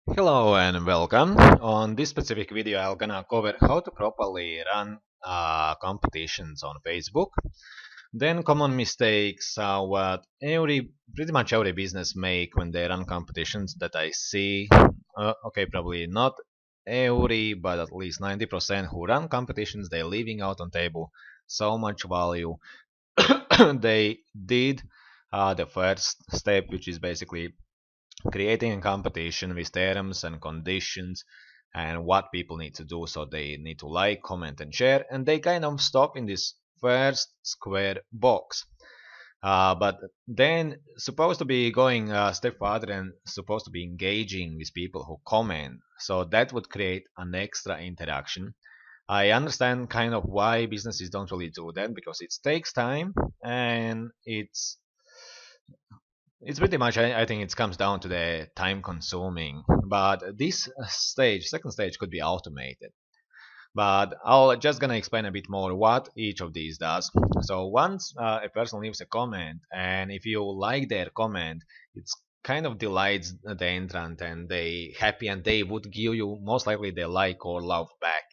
Hello and welcome. On this specific video, I'm gonna cover how to properly run competitions on Facebook. Then common mistakes what pretty much every business make when they run competitions that I see. Okay, probably not every, but at least 90% who run competitions, they're leaving out on table so much value. They did the first step, which is basically creating a competition with terms and conditions and what people need to do. So they need to like, comment, and share, and they kind of stop in this first square box. But then supposed to be going a step further and supposed to be engaging with people who comment. So that would create an extra interaction. I understand kind of why businesses don't really do that because it takes time and it's pretty much, I think it comes down to the time consuming. But this stage, second stage, could be automated. But I'll just gonna explain a bit more what each of these does. So once a person leaves a comment, and if you like their comment, it's kind of delights the entrant, and they happy, and they would give you most likely the like or love back,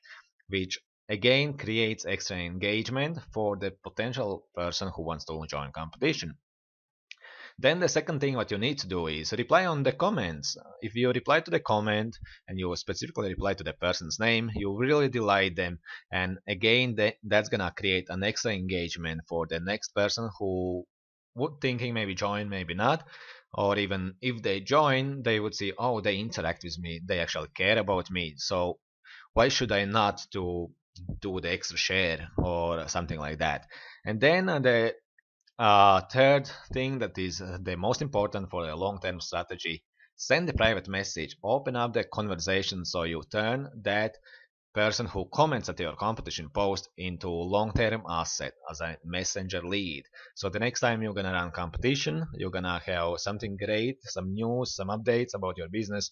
which again creates extra engagement for the potential person who wants to join competition. Then the second thing what you need to do is reply on the comments. If you reply to the comment and you specifically reply to the person's name, you really delight them. And again, that's gonna create an extra engagement for the next person who would thinking maybe join, maybe not. Or even if they join, they would see, oh, they interact with me, they actually care about me. So why should I not do the extra share or something like that? And then the third thing that is the most important for a long-term strategy, send a private message, open up the conversation so you turn that person who comments at your competition post into long-term asset as a messenger lead. So the next time you're gonna run competition, you're gonna have something great, some news, some updates about your business,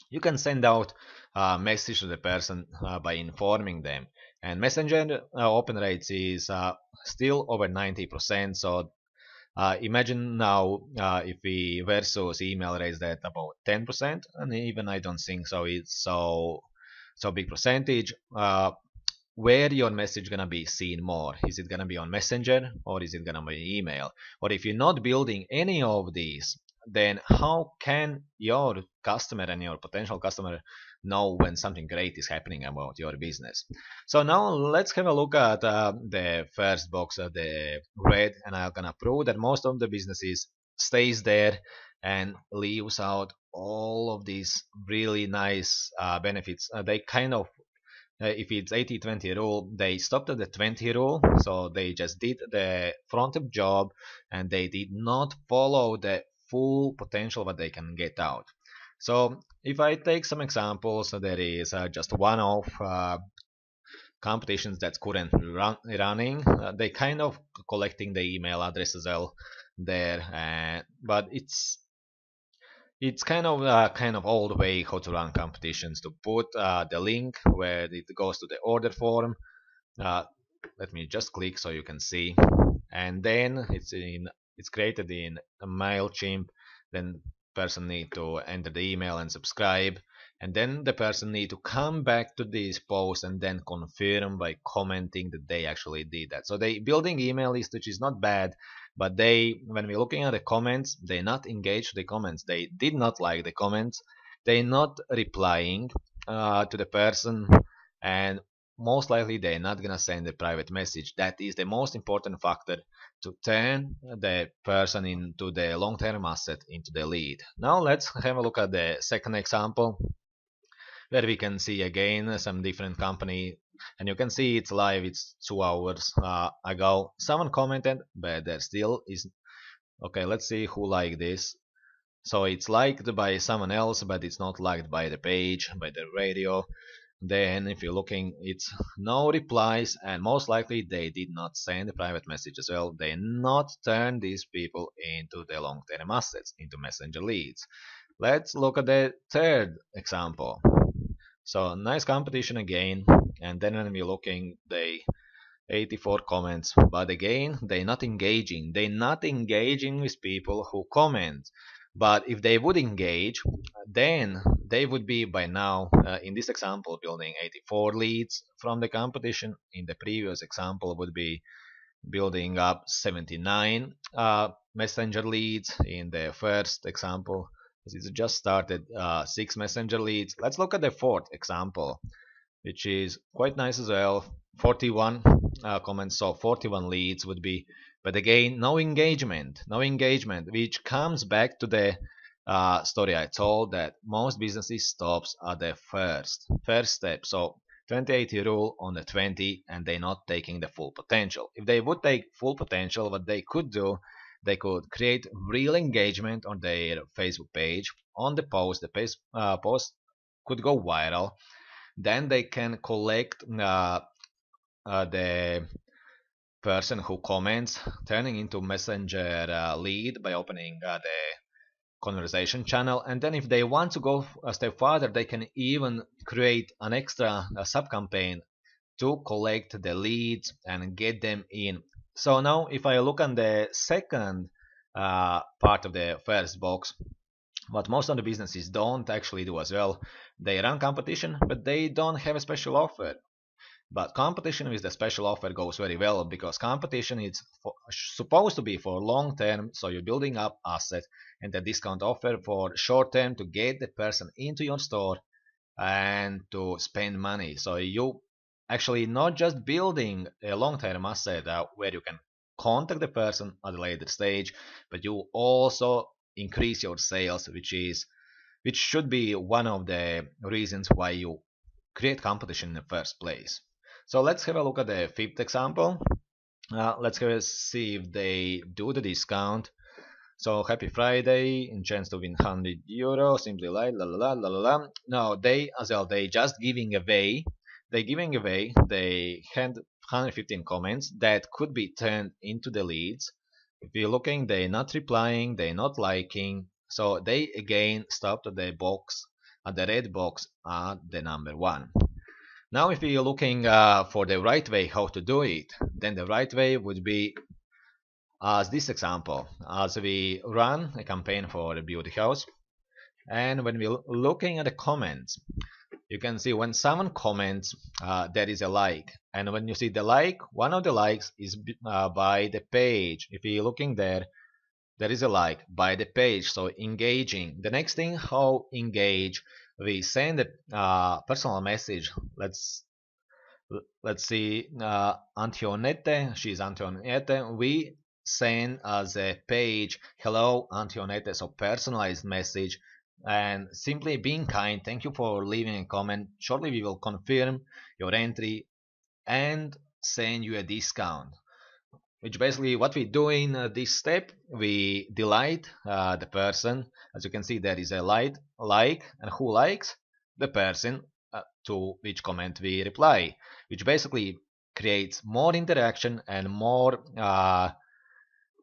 you can send out a message to the person by informing them. And messenger open rates is still over 90%. So imagine now if we versus email rates that about 10%, and even I don't think so it's so big percentage. Where your message gonna be seen more? Is it gonna be on Messenger or is it gonna be email? Or if you're not building any of these, then how can your customer and your potential customer know when something great is happening about your business? So now let's have a look at the first box, the red, and I'm gonna prove that most of the businesses stays there and leaves out all of these really nice benefits. They kind of if it's 80-20 rule, they stopped at the 20 rule, so they just did the front up job and they did not follow the full potential that they can get out. So if I take some examples, there is just one of competitions that's currently running. They kind of collecting the email addresses well there, but it's kind of old way how to run competitions to put the link where it goes to the order form. Uh, Let me just click so you can see, and then it's created in a Mailchimp. Then person need to enter the email and subscribe, and then the person need to come back to this post and then confirm by commenting that they actually did that. So they building email list, which is not bad, but they, when we're looking at the comments, they not engage the comments, they did not like the comments, they not replying to the person, and most likely they're not gonna send a private message. That is the most important factor to turn the person into the long-term asset, into the lead. Now let's have a look at the second example where we can see again some different company, and you can see it's live, it's 2 hours ago. Someone commented, but there still is. Okay, let's see who liked this. So it's liked by someone else, but it's not liked by the page, by the radio. Then if you're looking, it's no replies, and most likely they did not send a private message as well. They not turn these people into the long-term assets, into messenger leads. Let's look at the third example. So nice competition again, and then when we're looking, they 84 comments, but again they not engaging. They not engaging with people who comment. But if they would engage, then they would be by now, in this example, building 84 leads from the competition. In the previous example would be building up 79 messenger leads. In the first example, it's just started 6 messenger leads. Let's look at the fourth example, which is quite nice as well. 41 comments, so 41 leads would be, but again, no engagement, which comes back to the story I told, that most businesses stops at the first step. So 20-80 rule on the 20, and they're not taking the full potential. If they would take full potential, what they could do, they could create real engagement on their Facebook page, on the post. The post could go viral. Then they can collect the person who comments, turning into messenger lead by opening the conversation channel. And then if they want to go a step further, they can even create an extra sub campaign to collect the leads and get them in. So now if I look on the second part of the first box, what most of the businesses don't actually do as well, they run competition, but they don't have a special offer. But competition with the special offer goes very well, because competition is supposed to be for long term, so you're building up asset, and the discount offer for short term to get the person into your store and to spend money. So you actually not just building a long term asset where you can contact the person at a later stage, but you also increase your sales, which should be one of the reasons why you create competition in the first place. So let's have a look at the fifth example. Let's see if they do the discount. So happy Friday, and chance to win €100, simply like la la la la la. No, they as well, they just giving away. They had 115 comments that could be turned into the leads. If you're looking, they're not replying, they're not liking. So they again stopped at the box, at the red box at the number 1. Now if you're looking for the right way how to do it, then the right way would be as this example, as we run a campaign for a beauty house, and when we're looking at the comments, you can see when someone comments, there is a like, and when you see the like, one of the likes is by the page. If you're looking there is a like by the page, so engaging. The next thing, how engage, we send a personal message. Let's see, Antionette, she's Antionette. We send as a page, hello Antionette, so personalized message, and simply being kind, thank you for leaving a comment, shortly we will confirm your entry and send you a discount. Which basically what we do in this step, we delight the person. As you can see, there is a like, and who likes? The person to which comment we reply, which basically creates more interaction and more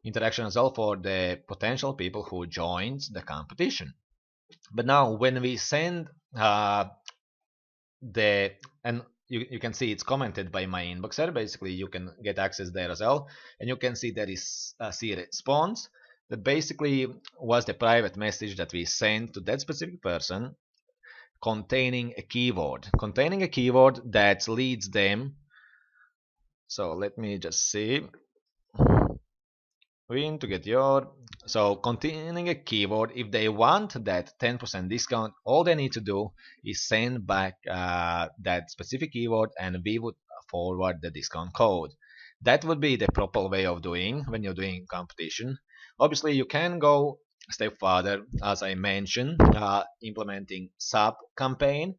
interaction as well for the potential people who joins the competition. But now when we send and you can see it's commented by my inboxer. Basically you can get access there as well, and you can see there is see response. That basically was the private message that we sent to that specific person, containing a keyword that leads them. So let me just see, win to get your, so containing a keyword. If they want that 10% discount, all they need to do is send back that specific keyword, and we would forward the discount code. That would be the proper way of doing when you're doing competition. Obviously you can go a step further, as I mentioned, implementing sub campaign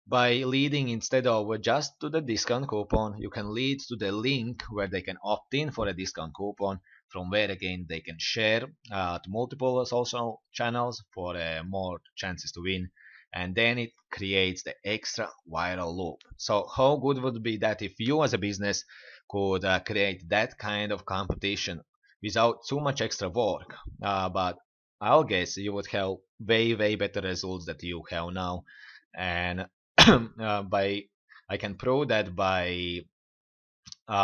by leading, instead of just to the discount coupon, you can lead to the link where they can opt in for a discount coupon, from where again they can share to multiple social channels for more chances to win, and then it creates the extra viral loop. So how good would it be that if you as a business could create that kind of competition without too much extra work, but I'll guess you would have way better results that you have now. And by I can prove that by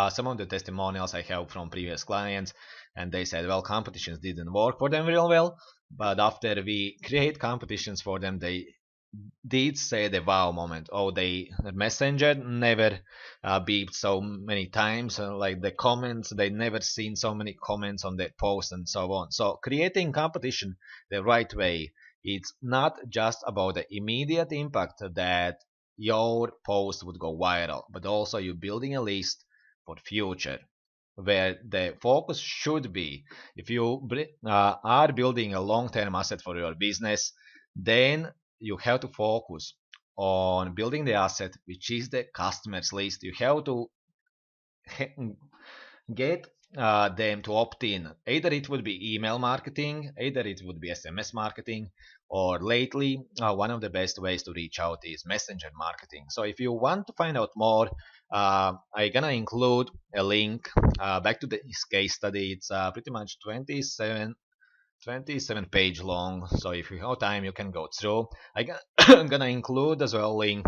some of the testimonials I have from previous clients, and they said, well, competitions didn't work for them real well, but after we create competitions for them, they did say the wow moment. Oh, the messenger never beeped so many times. Like the comments, they never seen so many comments on their post and so on. So creating competition the right way, it's not just about the immediate impact that your post would go viral, but also you building a list for future where the focus should be. If you are building a long-term asset for your business, then you have to focus on building the asset, which is the customers list. You have to get them to opt in. Either it would be email marketing, either it would be SMS marketing, or lately, one of the best ways to reach out is messenger marketing. So if you want to find out more, I'm gonna include a link back to this case study. It's pretty much 27 page long. So if you have time, you can go through. I'm gonna include as well link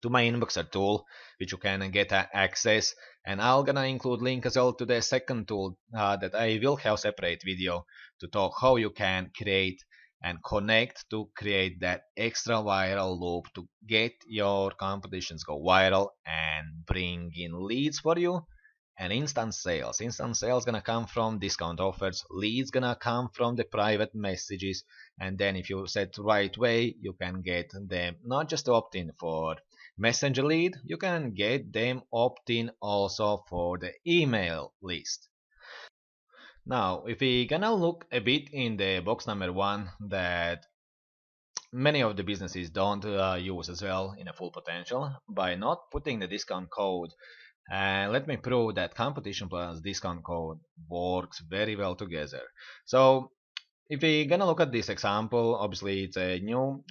to my inboxer tool, which you can get access, and I'm gonna include link as well to the second tool that I will have separate video to talk how you can create and connect to create that extra viral loop to get your competitions go viral and bring in leads for you and instant sales. Instant sales gonna come from discount offers, leads gonna come from the private messages, and then if you set right way, you can get them not just to opt in for messenger lead, you can get them opt in also for the email list. Now, if we gonna look a bit in the box number one that many of the businesses don't use as well in a full potential by not putting the discount code. And let me prove that competition plus discount code works very well together. So if we gonna look at this example, obviously it's a new,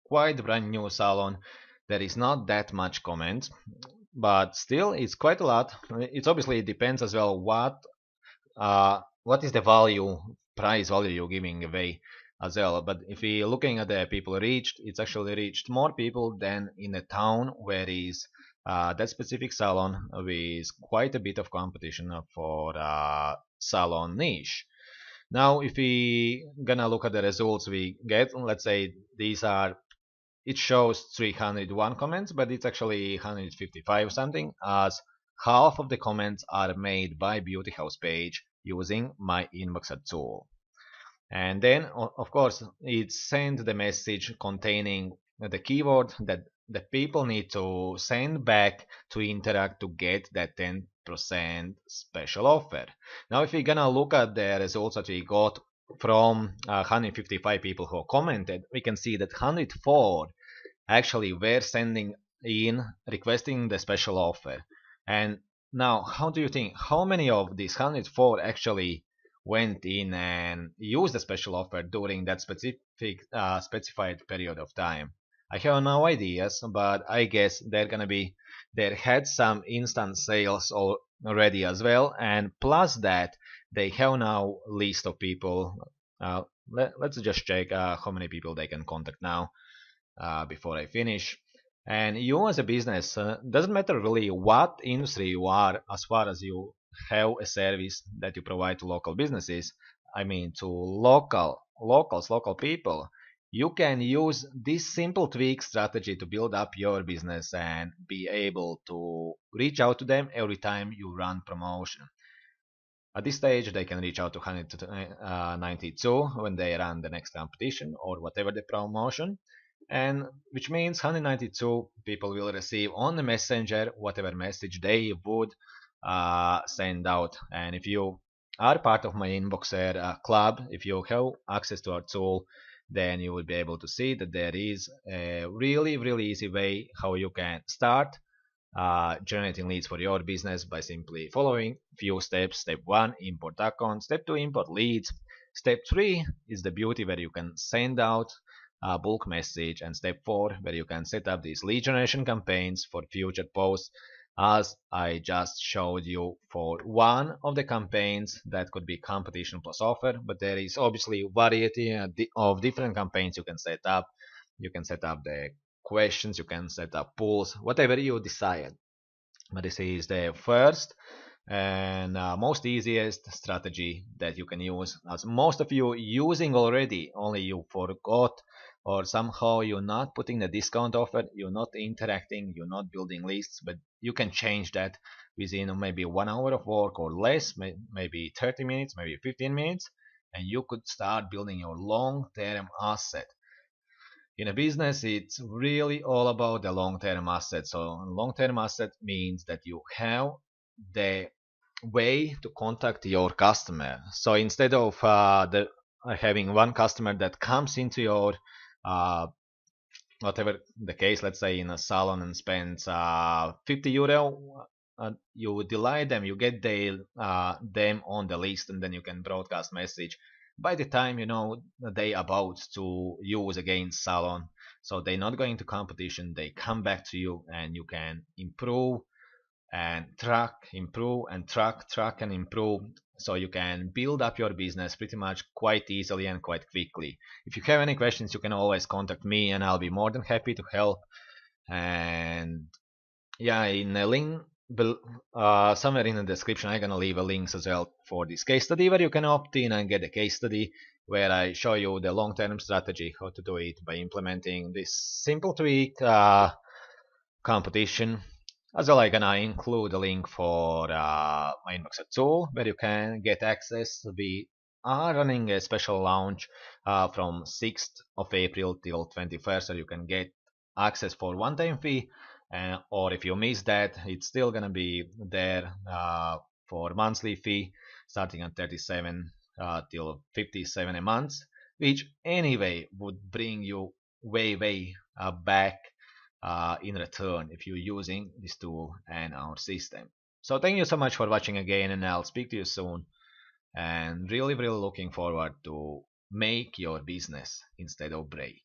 quite brand new salon. There is not that much comments, but still it's quite a lot. It's obviously it depends as well what is the value, price value you're giving away as well. But if we're looking at the people reached, it's actually reached more people than in a town where is that specific salon with quite a bit of competition for salon niche. Now, if we gonna look at the results we get, let's say these are, it shows 301 comments, but it's actually 155 something, as half of the comments are made by Beauty House page using my Inboxer tool. And then, of course, it sends the message containing the keyword that the people need to send back to interact to get that 10% special offer. Now, if we're gonna look at the results that we got from 155 people who commented, we can see that 104 actually were sending in requesting the special offer. And now, how do you think, how many of these 104 actually went in and used the special offer during that specified period of time? I have no ideas, but I guess they're gonna be, they had some instant sales already as well, and plus that they have now list of people. Let's just check how many people they can contact now before I finish. And you as a business, doesn't matter really what industry you are, as far as you have a service that you provide to local businesses. I mean, to local people. You can use this simple tweak strategy to build up your business and be able to reach out to them every time you run promotion. At this stage, they can reach out to 192 when they run the next competition or whatever the promotion, and which means 192 people will receive on the messenger whatever message they would send out. And if you are part of my Inboxer club, if you have access to our tool, then you will be able to see that there is a really easy way how you can start generating leads for your business by simply following few steps. Step 1, import account. Step 2, import leads. Step 3 is the beauty where you can send out a bulk message, and step 4 where you can set up these lead generation campaigns for future posts, as I just showed you for one of the campaigns that could be competition plus offer. But there is obviously variety of different campaigns you can set up. You can set up the questions, you can set up polls, whatever you decide. But this is the first and most easiest strategy that you can use, as most of you using already, only you forgot or somehow you're not putting the discount offer, you're not interacting, you're not building lists, but you can change that within maybe 1 hour of work or less, maybe 30 minutes, maybe 15 minutes, and you could start building your long-term asset. In a business, it's really all about the long-term asset. So long-term asset means that you have the way to contact your customer. So instead of having one customer that comes into your uh, whatever the case, let's say in a salon and spends €50, you delay them, you get them on the list, and then you can broadcast message. By the time they about to use again salon, so they're not going to competition, they come back to you, and you can improve and track, improve and track and improve. So you can build up your business pretty much quite easily and quite quickly. If you have any questions, you can always contact me, and I'll be more than happy to help. And yeah, in a link somewhere in the description, I'm gonna leave a links as well for this case study where you can opt in and get a case study where I show you the long-term strategy, how to do it by implementing this simple tweak competition. As well, I'm gonna include a link for my inbox tool where you can get access. We are running a special launch from 6th of April till 21st, so you can get access for one-time fee, or if you miss that, it's still gonna be there for monthly fee, starting at 37 till 57 a month, which anyway would bring you way back in return if you're using this tool and our system. So thank you so much for watching again, and I'll speak to you soon. And really looking forward to make your business instead of break.